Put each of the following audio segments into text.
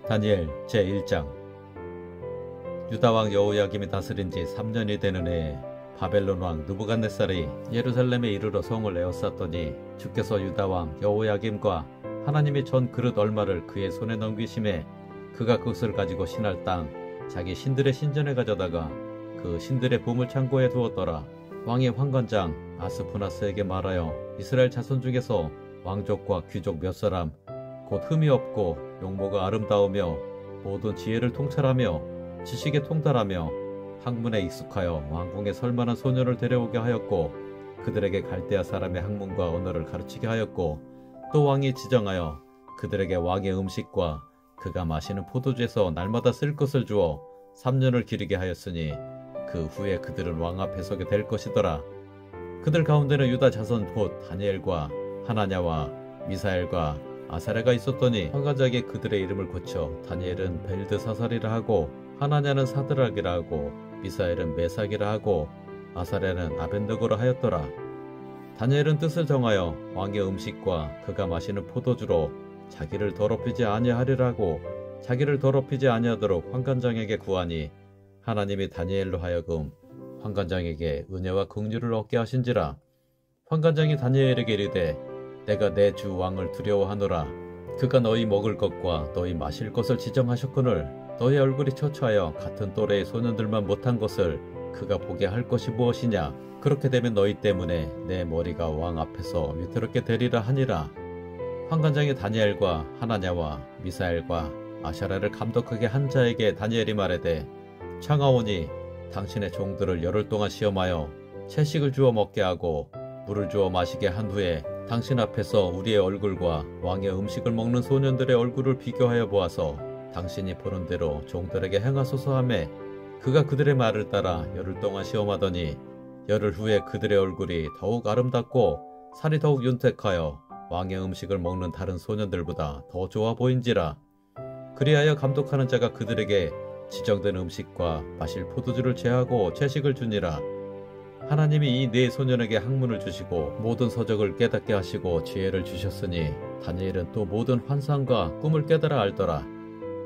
다니엘 제1장. 유다왕 여호야김이 다스린 지 3년이 되는 해에 바벨론 왕 느부갓네살이 예루살렘에 이르러 성을 에워쌌더니 주께서 유다왕 여호야김과 하나님이 전 그릇 얼마를 그의 손에 넘기심에 그가 그것을 가지고 신할 땅 자기 신들의 신전에 가져다가 그 신들의 보물창고에 두었더라. 왕이 환관장 아스푸나스에게 말하여 이스라엘 자손 중에서 왕족과 귀족 몇 사람 곧 흠이 없고 용모가 아름다우며 모든 지혜를 통찰하며 지식에 통달하며 학문에 익숙하여 왕궁에 설만한 소년을 데려오게 하였고 그들에게 갈대아 사람의 학문과 언어를 가르치게 하였고 또 왕이 지정하여 그들에게 왕의 음식과 그가 마시는 포도주에서 날마다 쓸 것을 주어 3년을 기르게 하였으니 그 후에 그들은 왕 앞에 서게 될 것이더라. 그들 가운데는 유다 자손 곧 다니엘과 하나냐와 미사엘과 아사랴가 있었더니 환관장에 그들의 이름을 고쳐 다니엘은 벨드사살이라 하고 하나냐는 사드락이라 하고 미사엘은 메삭이라 하고 아사랴는 아벤느고라 하였더라. 다니엘은 뜻을 정하여 왕의 음식과 그가 마시는 포도주로 자기를 더럽히지 아니하리라고 자기를 더럽히지 아니하도록 환관장에게 구하니 하나님이 다니엘로 하여금 환관장에게 은혜와 긍휼을 얻게 하신지라. 환관장이 다니엘에게 이르되 내가 내 주 왕을 두려워하노라. 그가 너희 먹을 것과 너희 마실 것을 지정하셨거늘 너희 얼굴이 처처하여 같은 또래의 소년들만 못한 것을 그가 보게 할 것이 무엇이냐. 그렇게 되면 너희 때문에 내 머리가 왕 앞에서 위태롭게 되리라 하니라. 환관장이 다니엘과 하나냐와 미사엘과 아샤랴를 감독하게 한 자에게 다니엘이 말하되 청하오니 당신의 종들을 열흘 동안 시험하여 채식을 주어 먹게 하고 물을 주어 마시게 한 후에 당신 앞에서 우리의 얼굴과 왕의 음식을 먹는 소년들의 얼굴을 비교하여 보아서 당신이 보는 대로 종들에게 행하소서 하매 그가 그들의 말을 따라 열흘 동안 시험하더니 열흘 후에 그들의 얼굴이 더욱 아름답고 살이 더욱 윤택하여 왕의 음식을 먹는 다른 소년들보다 더 좋아 보인지라. 그리하여 감독하는 자가 그들에게 지정된 음식과 마실 포도주를 제하고 채식을 주니라. 하나님이 이 네 소년에게 학문을 주시고 모든 서적을 깨닫게 하시고 지혜를 주셨으니 다니엘은 또 모든 환상과 꿈을 깨달아 알더라.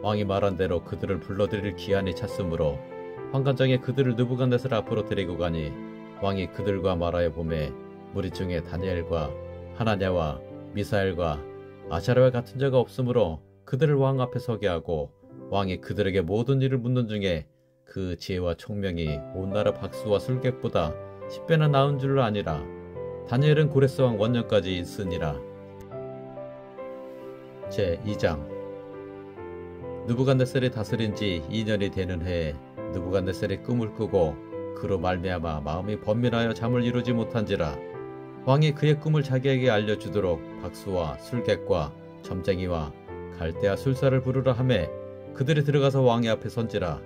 왕이 말한 대로 그들을 불러들일 기한이 찼으므로 환관장이 그들을 느부갓네살 앞으로 데리고 가니 왕이 그들과 말하여 보매 무리 중에 다니엘과 하나냐와 미사엘과 아샤랴와 같은 자가 없으므로 그들을 왕 앞에 서게 하고 왕이 그들에게 모든 일을 묻는 중에 그 지혜와 총명이 온 나라 박수와 술객보다 10배나 나은 줄 아니라. 다니엘은 고레스 왕 원년까지 있으니라. 제2장. 느부갓네살이 다스린 지 2년이 되는 해에 느부갓네살이 꿈을 꾸고 그로 말미암아 마음이 번민하여 잠을 이루지 못한지라. 왕이 그의 꿈을 자기에게 알려주도록 박수와 술객과 점쟁이와 갈대아 술사를 부르라 하매 그들이 들어가서 왕의 앞에 선지라.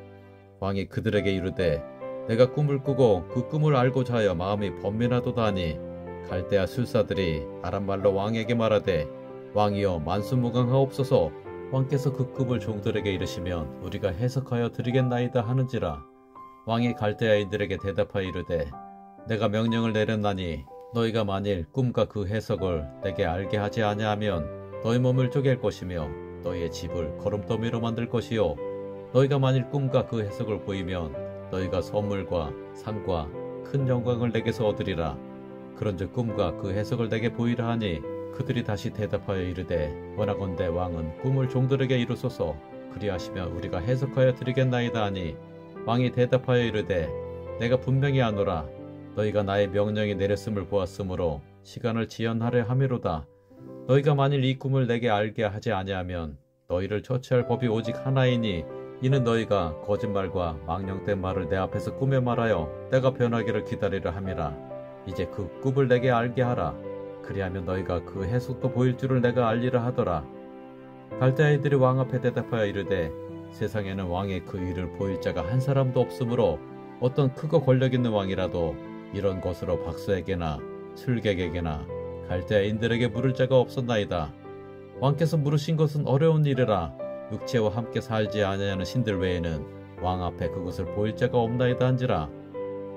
왕이 그들에게 이르되 내가 꿈을 꾸고 그 꿈을 알고자 하여 마음이 번민하도다 하니 갈대아 술사들이 아람말로 왕에게 말하되 왕이여 만수무강하옵소서. 왕께서 그 꿈을 종들에게 이르시면 우리가 해석하여 드리겠나이다 하는지라. 왕이 갈대아인들에게 대답하여 이르되 내가 명령을 내렸나니 너희가 만일 꿈과 그 해석을 내게 알게 하지 아니하면 너희 몸을 쪼갤 것이며 너희의 집을 거름더미로 만들 것이요 너희가 만일 꿈과 그 해석을 보이면 너희가 선물과 상과 큰 영광을 내게서 얻으리라. 그런즉 꿈과 그 해석을 내게 보이라 하니 그들이 다시 대답하여 이르되 원하건대 왕은 꿈을 종들에게 이루소서. 그리하시면 우리가 해석하여 드리겠나이다 하니 왕이 대답하여 이르되 내가 분명히 아노라. 너희가 나의 명령이 내렸음을 보았으므로 시간을 지연하려 함이로다. 너희가 만일 이 꿈을 내게 알게 하지 아니하면 너희를 처치할 법이 오직 하나이니 이는 너희가 거짓말과 망령된 말을 내 앞에서 꿈에 말하여 때가 변하기를 기다리려 함이라. 이제 그 꿈을 내게 알게 하라. 그리하면 너희가 그 해석도 보일 줄을 내가 알리라 하더라. 갈대아인들이 왕 앞에 대답하여 이르되 세상에는 왕의 그 일을 보일 자가 한 사람도 없으므로 어떤 크고 권력 있는 왕이라도 이런 것으로 박수에게나 술객에게나 갈대아인들에게 물을 자가 없었나이다. 왕께서 물으신 것은 어려운 일이라. 육체와 함께 살지 아니하는 신들 외에는 왕 앞에 그것을 보일 자가 없나이다 한지라.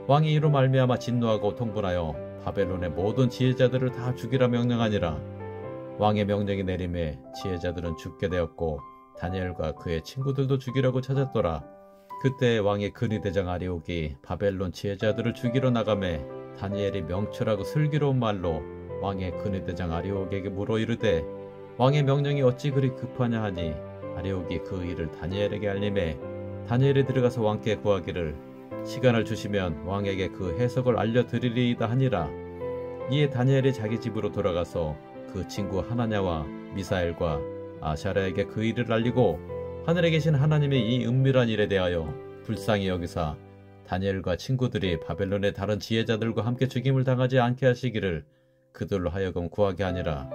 왕이 이로 말미암아 진노하고 통분하여 바벨론의 모든 지혜자들을 다 죽이라 명령하니라. 왕의 명령이 내림에 지혜자들은 죽게 되었고 다니엘과 그의 친구들도 죽이려고 찾았더라. 그때 왕의 근위대장 아리옥이 바벨론 지혜자들을 죽이러 나가매 다니엘이 명철하고 슬기로운 말로 왕의 근위대장 아리옥에게 물어 이르되 왕의 명령이 어찌 그리 급하냐 하니 아리옥이 그 일을 다니엘에게 알림해 다니엘이 들어가서 왕께 구하기를 시간을 주시면 왕에게 그 해석을 알려드리리이다 하니라. 이에 다니엘이 자기 집으로 돌아가서 그 친구 하나냐와 미사엘과 아샤랴에게 그 일을 알리고 하늘에 계신 하나님의 이 은밀한 일에 대하여 불쌍히 여기사 다니엘과 친구들이 바벨론의 다른 지혜자들과 함께 죽임을 당하지 않게 하시기를 그들로 하여금 구하게 하니라.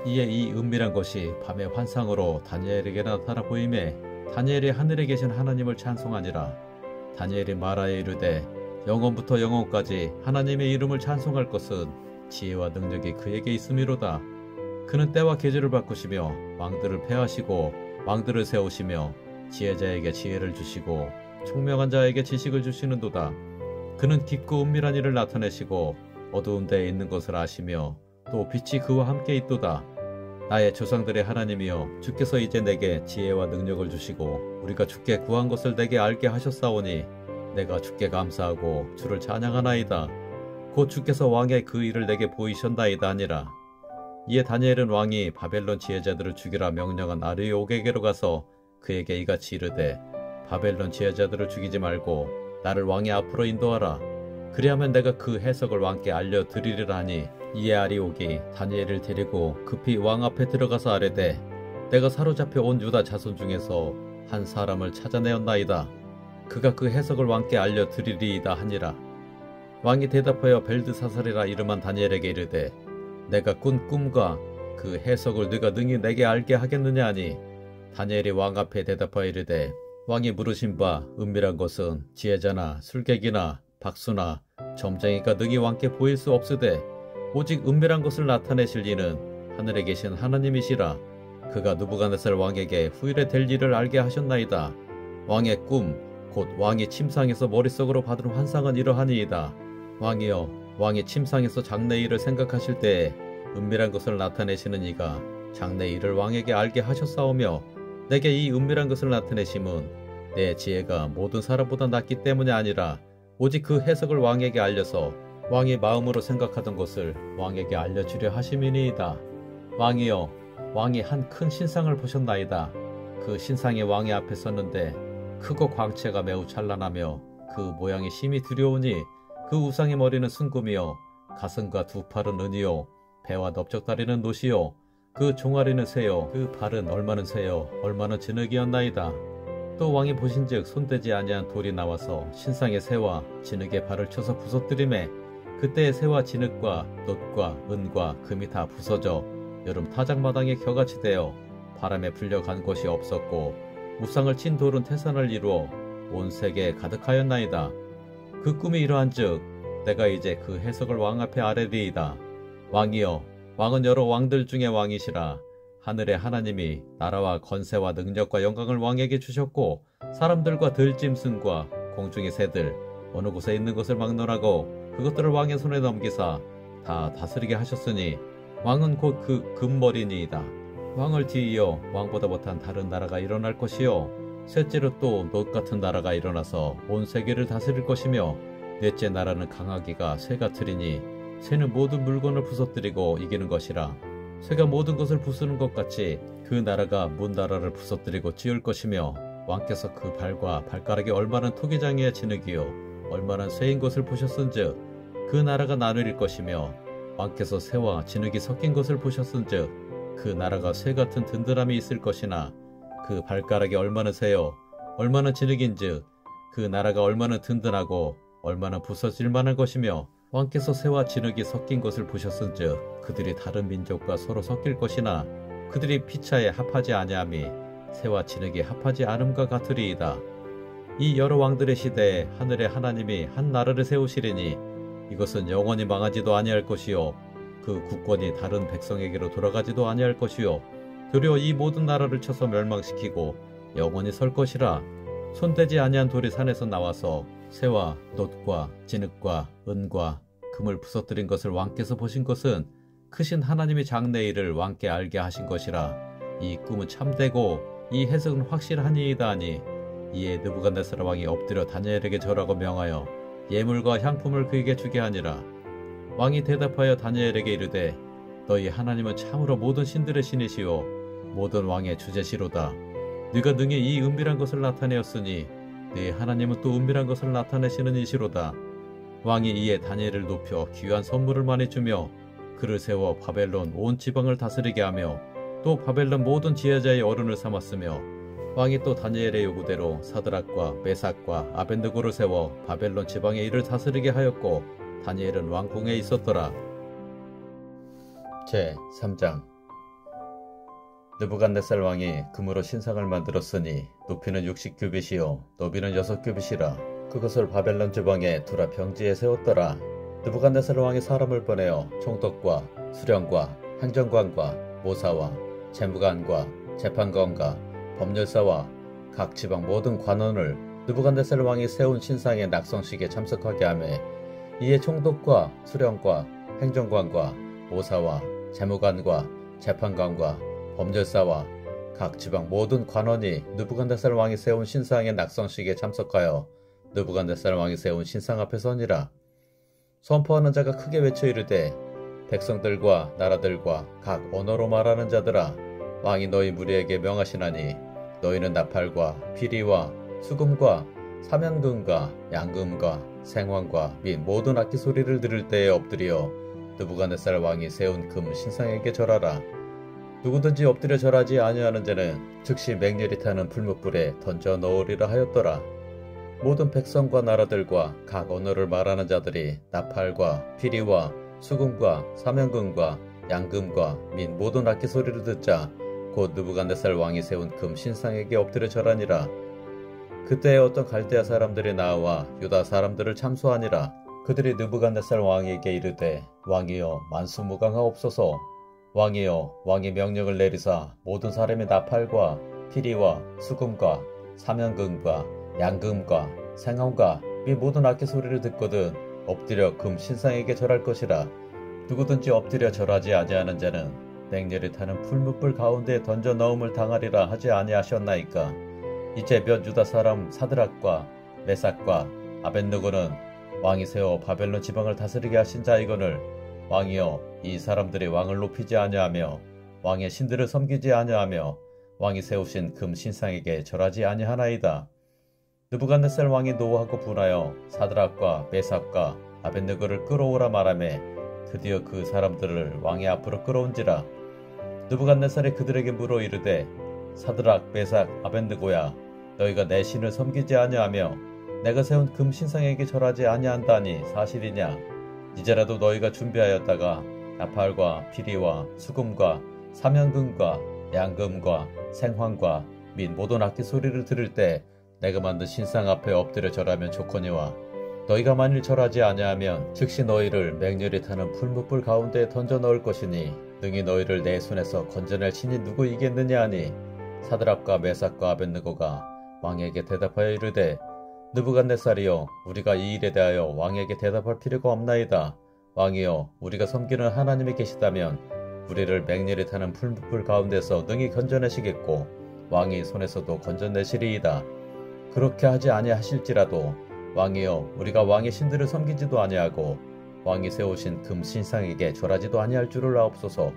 이에 이 은밀한 것이 밤의 환상으로 다니엘에게 나타나 보임에 다니엘이 하늘에 계신 하나님을 찬송하니라. 다니엘이 말하여 이르되 영원부터 영원까지 하나님의 이름을 찬송할 것은 지혜와 능력이 그에게 있음이로다. 그는 때와 계절을 바꾸시며 왕들을 패하시고 왕들을 세우시며 지혜자에게 지혜를 주시고 총명한 자에게 지식을 주시는도다. 그는 깊고 은밀한 일을 나타내시고 어두운 데에 있는 것을 아시며 또 빛이 그와 함께 있도다. 나의 조상들의 하나님이여 주께서 이제 내게 지혜와 능력을 주시고 우리가 주께 구한 것을 내게 알게 하셨사오니 내가 주께 감사하고 주를 찬양하나이다. 곧 주께서 왕의 그 일을 내게 보이셨나이다 하니라. 이에 다니엘은 왕이 바벨론 지혜자들을 죽이라 명령한 아리옥에게로 가서 그에게 이같이 이르되 바벨론 지혜자들을 죽이지 말고 나를 왕의 앞으로 인도하라. 그리하면 내가 그 해석을 왕께 알려드리리라 하니 이에 아리옥이 다니엘을 데리고 급히 왕 앞에 들어가서 아뢰되 내가 사로잡혀 온 유다 자손 중에서 한 사람을 찾아내었나이다. 그가 그 해석을 왕께 알려드리리이다 하니라. 왕이 대답하여 벨드사살이라 이름한 다니엘에게 이르되 내가 꾼 꿈과 그 해석을 네가 능히 내게 알게 하겠느냐 하니 다니엘이 왕 앞에 대답하여 이르되 왕이 물으신 바 은밀한 것은 지혜자나 술객이나 박수나 점쟁이가 능히 왕께 보일 수 없으되 오직 은밀한 것을 나타내실 이는 하늘에 계신 하나님이시라. 그가 느부갓네살 왕에게 후일에 될 일을 알게 하셨나이다. 왕의 꿈 곧 왕이 침상에서 머릿속으로 받은 환상은 이러하니이다. 왕이여 왕이 침상에서 장래 일을 생각하실 때에 은밀한 것을 나타내시는 이가 장래 일을 왕에게 알게 하셨사오며 내게 이 은밀한 것을 나타내심은 내 지혜가 모든 사람보다 낫기 때문이 아니라 오직 그 해석을 왕에게 알려서 왕이 마음으로 생각하던 것을 왕에게 알려주려 하심이니이다. 왕이여 왕이 한 큰 신상을 보셨나이다. 그 신상이 왕의 앞에 섰는데 크고 광채가 매우 찬란하며 그 모양이 심히 두려우니 그 우상의 머리는 순금이요 가슴과 두 팔은 은이요 배와 넓적다리는 노시요 그 종아리는 쇠요 그 발은 얼마는 쇠요 얼마는 진흙이었나이다. 또 왕이 보신즉 손대지 아니한 돌이 나와서 신상의 쇠와 진흙의 발을 쳐서 부서뜨리매 그때의 쇠와 진흙과 놋과 은과 금이 다 부서져 여름 타작마당에 겨같이 되어 바람에 불려간 곳이 없었고 우상을 친 돌은 태산을 이루어 온 세계에 가득하였나이다. 그 꿈이 이러한즉 내가 이제 그 해석을 왕 앞에 아뢰리이다. 왕이여 왕은 여러 왕들 중에 왕이시라. 하늘의 하나님이 나라와 권세와 능력과 영광을 왕에게 주셨고 사람들과 들짐승과 공중의 새들 어느 곳에 있는 것을 막론하고 그것들을 왕의 손에 넘기사 다 다스리게 하셨으니 왕은 곧 그 금머리니이다. 왕을 뒤이어 왕보다 못한 다른 나라가 일어날 것이요 셋째로 또 놋 같은 나라가 일어나서 온 세계를 다스릴 것이며 넷째 나라는 강하기가 새 같으리니 새는 모든 물건을 부서뜨리고 이기는 것이라. 새가 모든 것을 부수는 것 같이 그 나라가 문 나라를 부서뜨리고 찌을 것이며 왕께서 그 발과 발가락이 얼마나 토기장이야 진흙이요 얼마나 쇠인 것을 보셨은즉 그 나라가 나누릴 것이며 왕께서 새와 진흙이 섞인 것을 보셨은즉 그 나라가 쇠 같은 든든함이 있을 것이나 그 발가락이 얼마나 쇠요 얼마나 진흙인즉 그 나라가 얼마나 든든하고 얼마나 부서질 만한 것이며 왕께서 새와 진흙이 섞인 것을 보셨은즉 그들이 다른 민족과 서로 섞일 것이나 그들이 피차에 합하지 아니함이 새와 진흙이 합하지 않음과 같으리이다. 이 여러 왕들의 시대에 하늘의 하나님이 한 나라를 세우시리니 이것은 영원히 망하지도 아니할 것이요 그 국권이 다른 백성에게로 돌아가지도 아니할 것이요 도리어 이 모든 나라를 쳐서 멸망시키고 영원히 설 것이라. 손대지 아니한 돌이 산에서 나와서 새와 놋과 진흙과 은과 금을 부서뜨린 것을 왕께서 보신 것은 크신 하나님이 장래 일을 왕께 알게 하신 것이라. 이 꿈은 참되고 이 해석은 확실하니이다 하니 이에 느부갓네살 왕이 엎드려 다니엘에게 절하고 명하여 예물과 향품을 그에게 주게 하니라. 왕이 대답하여 다니엘에게 이르되 너희 하나님은 참으로 모든 신들의 신이시오 모든 왕의 주제시로다. 네가 능히 이 은밀한 것을 나타내었으니 네 하나님은 또 은밀한 것을 나타내시는 이시로다. 왕이 이에 다니엘을 높여 귀한 선물을 많이 주며 그를 세워 바벨론 온 지방을 다스리게 하며 또 바벨론 모든 지혜자의 어른을 삼았으며 왕이 또 다니엘의 요구대로 사드락과 메삭과 아벤느고를 세워 바벨론 지방의 일을 다스리게 하였고 다니엘은 왕궁에 있었더라. 제3장 느부갓네살 왕이 금으로 신상을 만들었으니 높이는 60규빗이요 너비는 6규빗이라 그것을 바벨론 지방에 두라 평지에 세웠더라. 느부갓네살 왕이 사람을 보내어 총독과 수령과 행정관과 모사와 재무관과 재판관과 법률사와 각 지방 모든 관원을 느부갓네살 왕이 세운 신상의 낙성식에 참석하게 하며 이에 총독과 수령과 행정관과 모사와 재무관과 재판관과 법률사와 각 지방 모든 관원이 느부갓네살 왕이 세운 신상의 낙성식에 참석하여 느부갓네살 왕이 세운 신상 앞에 서니라. 선포하는 자가 크게 외쳐 이르되 백성들과 나라들과 각 언어로 말하는 자들아 왕이 너희 무리에게 명하시나니 너희는 나팔과 피리와 수금과 사면금과 양금과 생황과 및 모든 악기 소리를 들을 때에 엎드려 느부갓네살 왕이 세운 금 신상에게 절하라. 누구든지 엎드려 절하지 아니하는 자는 즉시 맹렬히 타는 풀무불에 던져 넣으리라 하였더라. 모든 백성과 나라들과 각 언어를 말하는 자들이 나팔과 피리와 수금과 사면금과 양금과 및 모든 악기 소리를 듣자 곧 느부갓네살 왕이 세운 금 신상에게 엎드려 절하니라. 그때에 어떤 갈대아 사람들이 나와 유다 사람들을 참소하니라. 그들이 느부갓네살 왕에게 이르되 왕이여 만수무강하옵소서. 왕이여 왕이 명령을 내리사 모든 사람의 나팔과 피리와 수금과 사면금과 양금과 생황과 및 모든 악기 소리를 듣거든 엎드려 금 신상에게 절할 것이라. 누구든지 엎드려 절하지 아니하는 자는 맹렬히 타는 풀무불 가운데 던져 넣음을 당하리라 하지 아니하셨나이까. 이제 몇 유다 사람 사드락과 메삭과 아벤느고는 왕이 세워 바벨론 지방을 다스리게 하신 자이거늘 왕이여 이 사람들이 왕을 높이지 아니하며 왕의 신들을 섬기지 아니하며 왕이 세우신 금 신상에게 절하지 아니하나이다. 느부갓네살 왕이 노하고 분하여 사드락과 메삭과 아벤느고를 끌어오라 말하매 드디어 그 사람들을 왕의 앞으로 끌어온지라. 느부갓네살이 그들에게 물어 이르되 사드락 메삭 아벤느고야 너희가 내 신을 섬기지 아니하며 내가 세운 금 신상에게 절하지 아니한다니 사실이냐. 이제라도 너희가 준비하였다가 나팔과 피리와 수금과 사면금과 양금과 생황과 및 모든 악기 소리를 들을 때 내가 만든 신상 앞에 엎드려 절하면 좋거니와 너희가 만일 절하지 아니하면 즉시 너희를 맹렬히 타는 풀무불 가운데에 던져 넣을 것이니 능히 너희를 내 손에서 건져낼 신이 누구이겠느냐 하니 사드락과 메삭과 아벤느고가 왕에게 대답하여 이르되 느부갓네살이여 우리가 이 일에 대하여 왕에게 대답할 필요가 없나이다. 왕이여 우리가 섬기는 하나님이 계시다면 우리를 맹렬히 타는 풀무불 가운데서 능히 건져내시겠고 왕이 손에서도 건져내시리이다. 그렇게 하지 아니하실지라도 왕이여 우리가 왕의 신들을 섬기지도 아니하고 왕이 세우신 금 신상에게 절하지도 아니할 줄을 아옵소서.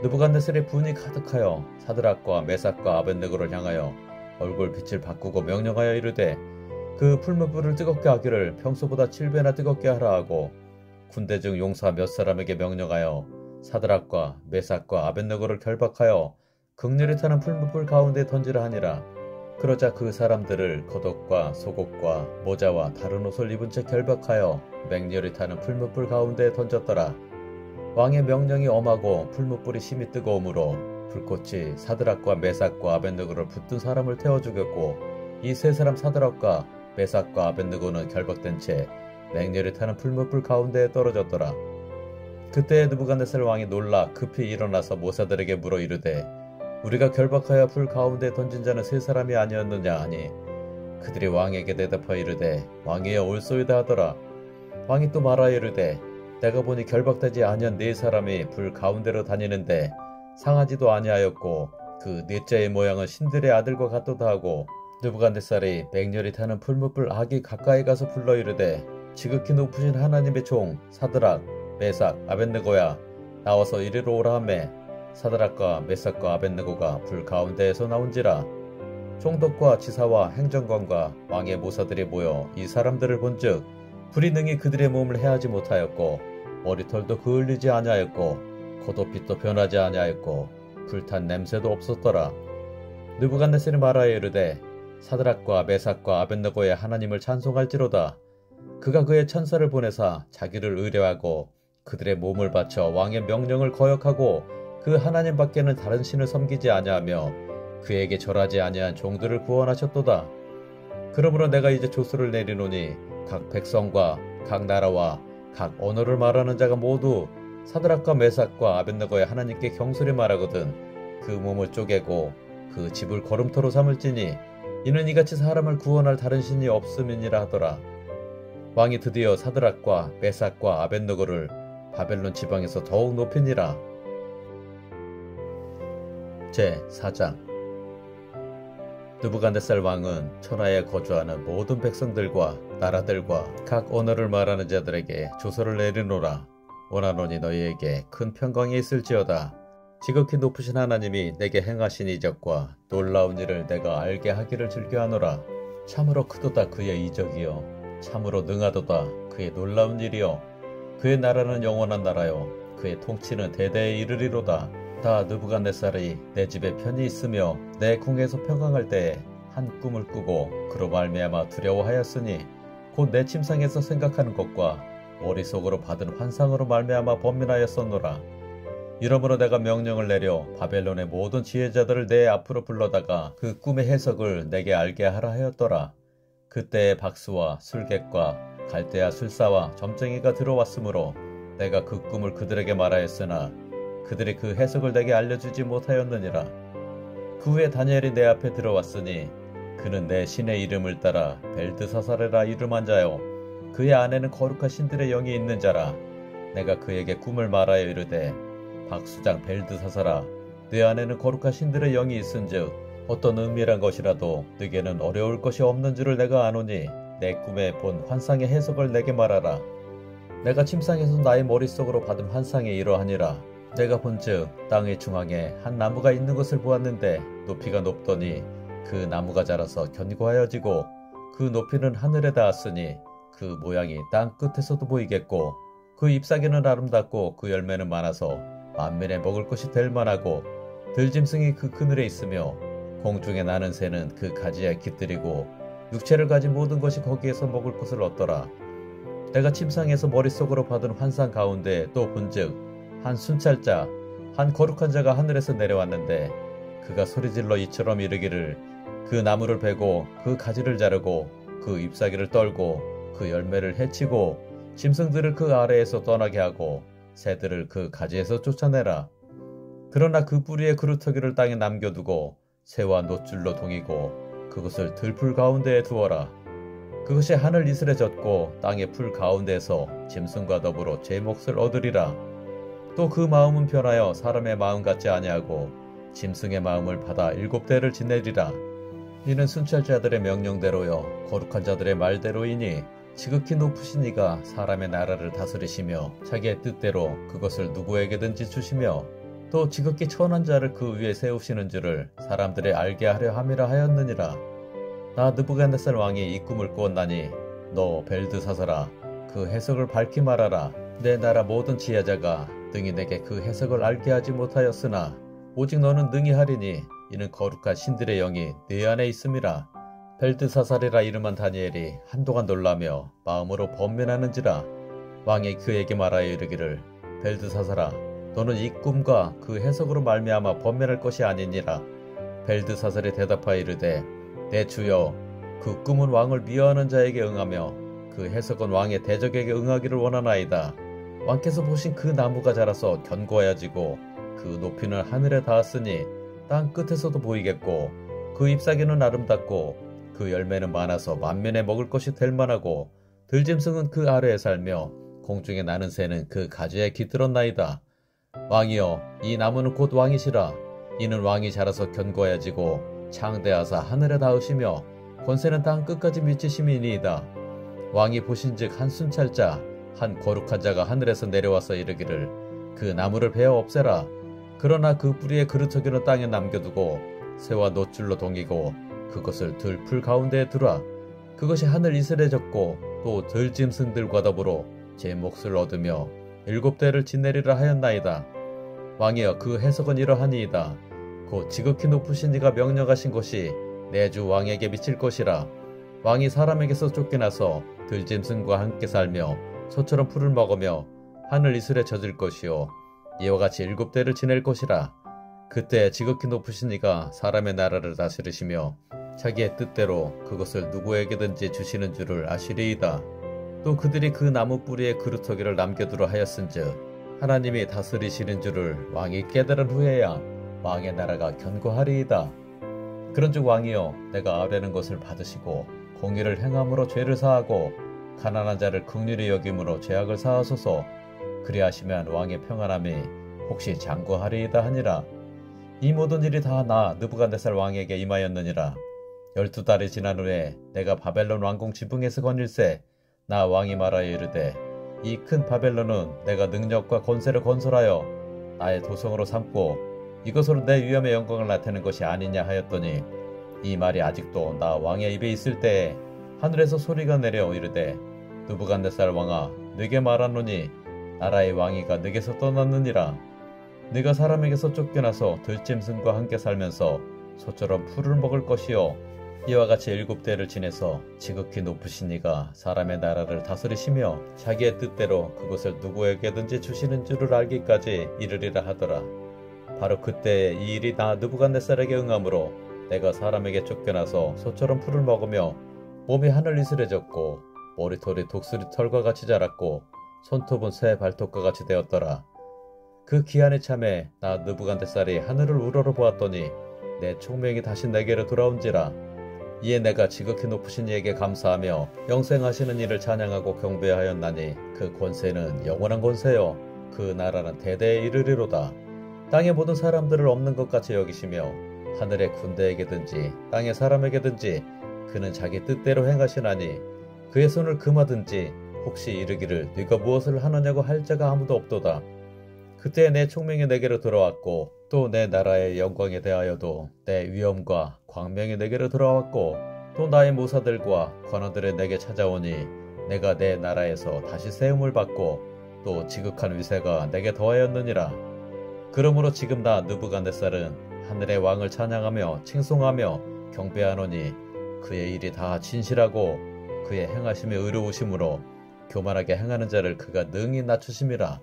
느부갓네살의 분이 가득하여 사드락과 메삭과 아벤느고를 향하여 얼굴 빛을 바꾸고 명령하여 이르되 그 풀무불을 뜨겁게 하기를 평소보다 7배나 뜨겁게 하라 하고 군대 중 용사 몇 사람에게 명령하여 사드락과 메삭과 아벤느고를 결박하여 극렬히 타는 풀무불 가운데 던지라 하니라. 그러자 그 사람들을 겉옷과 속옷과 모자와 다른 옷을 입은 채 결박하여 맹렬히 타는 풀무불 가운데 던졌더라. 왕의 명령이 엄하고 풀무불이 심히 뜨거우므로 불꽃이 사드락과 메삭과 아벤느고를 붙든 사람을 태워 죽였고 이 세 사람 사드락과 메삭과 아벤느고는 결박된 채 맹렬히 타는 풀무불 가운데에 떨어졌더라. 그때 느부갓네살 왕이 놀라 급히 일어나서 모사들에게 물어 이르되 우리가 결박하여 불 가운데 던진 자는 세 사람이 아니었느냐 하니 그들이 왕에게 대답하여 이르되 왕이여 옳소이다 하더라. 왕이 또 말하여 이르되 내가 보니 결박되지 아니한 네 사람이 불 가운데로 다니는데 상하지도 아니하였고 그 넷째의 모양은 신들의 아들과 같도다 하고 느부갓네살이 맹렬히 타는 풀무불 악이 가까이 가서 불러 이르되 지극히 높으신 하나님의 종 사드락 메삭 아벳느고야 나와서 이리로 오라 하매 사드락과 메삭과 아벳느고가 불 가운데에서 나온지라. 총독과 지사와 행정관과 왕의 모사들이 모여 이 사람들을 본즉 불이 능히 그들의 몸을 해하지 못하였고 머리털도 그을리지 아니하였고 겉옷빛도 변하지 아니하였고 불탄 냄새도 없었더라. 느부갓네살이 말하여 이르되 사드락과 메삭과 아벳느고의 하나님을 찬송할지로다. 그가 그의 천사를 보내사 자기를 의뢰하고 그들의 몸을 바쳐 왕의 명령을 거역하고 그 하나님 밖에는 다른 신을 섬기지 아니하며 그에게 절하지 아니한 종들을 구원하셨도다. 그러므로 내가 이제 조서를 내리노니 각 백성과 각 나라와 각 언어를 말하는 자가 모두 사드락과 메삭과 아벳느고의 하나님께 경솔히 말하거든 그 몸을 쪼개고 그 집을 거름터로 삼을지니 이는 이같이 사람을 구원할 다른 신이 없음이니라 하더라. 왕이 드디어 사드락과 메삭과 아벳느고를 바벨론 지방에서 더욱 높이니라. 제4장 느부갓네살 왕은 천하에 거주하는 모든 백성들과 나라들과 각 언어를 말하는 자들에게 조서를 내리노라. 원하노니 너희에게 큰 평강이 있을지어다. 지극히 높으신 하나님이 내게 행하신 이적과 놀라운 일을 내가 알게 하기를 즐겨하노라. 참으로 크도다 그의 이적이요 참으로 능하도다 그의 놀라운 일이요 그의 나라는 영원한 나라요 그의 통치는 대대에 이르리로다. 다 느부갓네살이 내 집에 편히 있으며 내 궁에서 평강할 때에 한 꿈을 꾸고 그로 말미암아 두려워하였으니 곧 내 침상에서 생각하는 것과 머릿속으로 받은 환상으로 말미암아 번민하였었노라. 이러므로 내가 명령을 내려 바벨론의 모든 지혜자들을 내 앞으로 불러다가 그 꿈의 해석을 내게 알게 하라 하였더라. 그때에 박수와 술객과 갈대아 술사와 점쟁이가 들어왔으므로 내가 그 꿈을 그들에게 말하였으나 그들이 그 해석을 내게 알려주지 못하였느니라. 그 후에 다니엘이 내 앞에 들어왔으니 그는 내 신의 이름을 따라 벨드사사레라 이름한 자요 그의 안에는 거룩한 신들의 영이 있는 자라. 내가 그에게 꿈을 말하여 이르되 박수장 벨드사사라 내 안에는 거룩한 신들의 영이 있은즉 어떤 은밀한 것이라도 네게는 어려울 것이 없는 줄을 내가 아노니 내 꿈에 본 환상의 해석을 내게 말하라. 내가 침상에서 나의 머릿속으로 받은 환상이 이러하니라. 내가 본즉 땅의 중앙에 한 나무가 있는 것을 보았는데 높이가 높더니 그 나무가 자라서 견고하여지고 그 높이는 하늘에 닿았으니 그 모양이 땅 끝에서도 보이겠고 그 잎사귀는 아름답고 그 열매는 많아서 만민에 먹을 것이 될 만하고 들짐승이 그 그늘에 있으며 공중에 나는 새는 그 가지에 깃들이고 육체를 가진 모든 것이 거기에서 먹을 것을 얻더라. 내가 침상에서 머릿속으로 받은 환상 가운데 또 본즉 한 순찰자 한 거룩한 자가 하늘에서 내려왔는데 그가 소리질러 이처럼 이르기를 그 나무를 베고 그 가지를 자르고 그 잎사귀를 떨고 그 열매를 해치고 짐승들을 그 아래에서 떠나게 하고 새들을 그 가지에서 쫓아내라. 그러나 그 뿌리의 그루터기를 땅에 남겨두고 새와 놋줄로 동이고 그것을 들풀 가운데에 두어라. 그것이 하늘 이슬에 젖고 땅의 풀 가운데에서 짐승과 더불어 제 몫을 얻으리라. 또 그 마음은 변하여 사람의 마음 같지 아니하고 짐승의 마음을 받아 7대를 지내리라. 이는 순찰자들의 명령대로요 거룩한 자들의 말대로이니 지극히 높으신 이가 사람의 나라를 다스리시며 자기의 뜻대로 그것을 누구에게든지 주시며 또 지극히 천한 자를 그 위에 세우시는 줄을 사람들의 알게 하려 함이라 하였느니라. 나 느부갓네살 왕이 이 꿈을 꾸었나니 너 벨드사사라 그 해석을 밝히 말하라. 내 나라 모든 지혜자가 능히 내게 그 해석을 알게 하지 못하였으나 오직 너는 능히 하리니 이는 거룩한 신들의 영이 네 안에 있음이라. 벨드사살이라 이름한 다니엘이 한동안 놀라며 마음으로 번민하는지라. 왕이 그에게 말하여 이르기를 벨드사살아 너는 이 꿈과 그 해석으로 말미암아 번민할 것이 아니니라. 벨드사살이 대답하여 이르되 내 주여 그 꿈은 왕을 미워하는 자에게 응하며 그 해석은 왕의 대적에게 응하기를 원하나이다. 왕께서 보신 그 나무가 자라서 견고하여지고 그 높이는 하늘에 닿았으니 땅 끝에서도 보이겠고 그 잎사귀는 아름답고 그 열매는 많아서 만민에 먹을 것이 될 만하고 들짐승은 그 아래에 살며 공중에 나는 새는 그 가지에 깃들었나이다. 왕이여 이 나무는 곧 왕이시라. 이는 왕이 자라서 견고해지고 창대하사 하늘에 닿으시며 권세는 땅 끝까지 미치심이니이다. 왕이 보신즉 한 순찰자 한 거룩한 자가 하늘에서 내려와서 이르기를 그 나무를 베어 없애라. 그러나 그 뿌리의 그루터기는 땅에 남겨두고 새와 노줄로 동이고 그것을 들풀 가운데에 두라. 그것이 하늘 이슬에 젖고 또 들짐승들과 더불어 제 몫을 얻으며 7대를 지내리라 하였나이다. 왕이여 그 해석은 이러하니이다. 곧 지극히 높으신 이가 명령하신 것이 내 주 왕에게 미칠 것이라. 왕이 사람에게서 쫓겨나서 들짐승과 함께 살며 소처럼 풀을 먹으며 하늘 이슬에 젖을 것이요 이와 같이 7대를 지낼 것이라. 그때 지극히 높으신 이가 사람의 나라를 다스리시며 자기의 뜻대로 그것을 누구에게든지 주시는 줄을 아시리이다. 또 그들이 그 나무 뿌리에 그루터기를 남겨두려 하였은즉 하나님이 다스리시는 줄을 왕이 깨달은 후에야 왕의 나라가 견고하리이다. 그런즉 왕이여 내가 아뢰는 것을 받으시고 공의를 행함으로 죄를 사하고 가난한 자를 긍휼히 여김으로 죄악을 사하소서. 그리하시면 왕의 평안함이 혹시 장구하리이다 하니라. 이 모든 일이 다 나 느부갓네살 왕에게 임하였느니라. 12달이 지난 후에 내가 바벨론 왕궁 지붕에서 거닐새 나 왕이 말하여 이르되 이 큰 바벨론은 내가 능력과 권세를 건설하여 나의 도성으로 삼고 이것으로 내 위엄의 영광을 나타내는 것이 아니냐 하였더니 이 말이 아직도 나 왕의 입에 있을 때에 하늘에서 소리가 내려 이르되 느부갓네살 왕아 네게 말하노니 나라의 왕위가 네게서 떠났느니라. 네가 사람에게서 쫓겨나서 들짐승과 함께 살면서 소처럼 풀을 먹을 것이요 이와 같이 7대를 지내서 지극히 높으신 이가 사람의 나라를 다스리시며 자기의 뜻대로 그것을 누구에게든지 주시는 줄을 알기까지 이르리라 하더라. 바로 그때에 이 일이 나 느부갓네살에게 응함으로 내가 사람에게 쫓겨나서 소처럼 풀을 먹으며 몸이 하늘 이슬에 젖고 머리털이 독수리 털과 같이 자랐고 손톱은 새 발톱과 같이 되었더라. 그 기한이 참에 나 느부갓네살이 하늘을 우러러 보았더니 내 총명이 다시 내게로 돌아온지라. 이에 내가 지극히 높으신 이에게 감사하며 영생하시는 이를 찬양하고 경배하였나니 그 권세는 영원한 권세요 그 나라는 대대에 이르리로다. 땅의 모든 사람들을 없는 것 같이 여기시며 하늘의 군대에게든지 땅의 사람에게든지 그는 자기 뜻대로 행하시나니 그의 손을 금하든지 혹시 이르기를 네가 무엇을 하느냐고 할 자가 아무도 없도다. 그때 내 총명이 내게로 돌아왔고 또 내 나라의 영광에 대하여도 내 위엄과 광명이 내게로 돌아왔고 또 나의 모사들과 관원들이 내게 찾아오니 내가 내 나라에서 다시 세움을 받고 또 지극한 위세가 내게 더하였느니라. 그러므로 지금 나 느부갓네살은 하늘의 왕을 찬양하며 칭송하며 경배하노니 그의 일이 다 진실하고 그의 행하심이 의로우심으로 교만하게 행하는 자를 그가 능히 낮추심이라.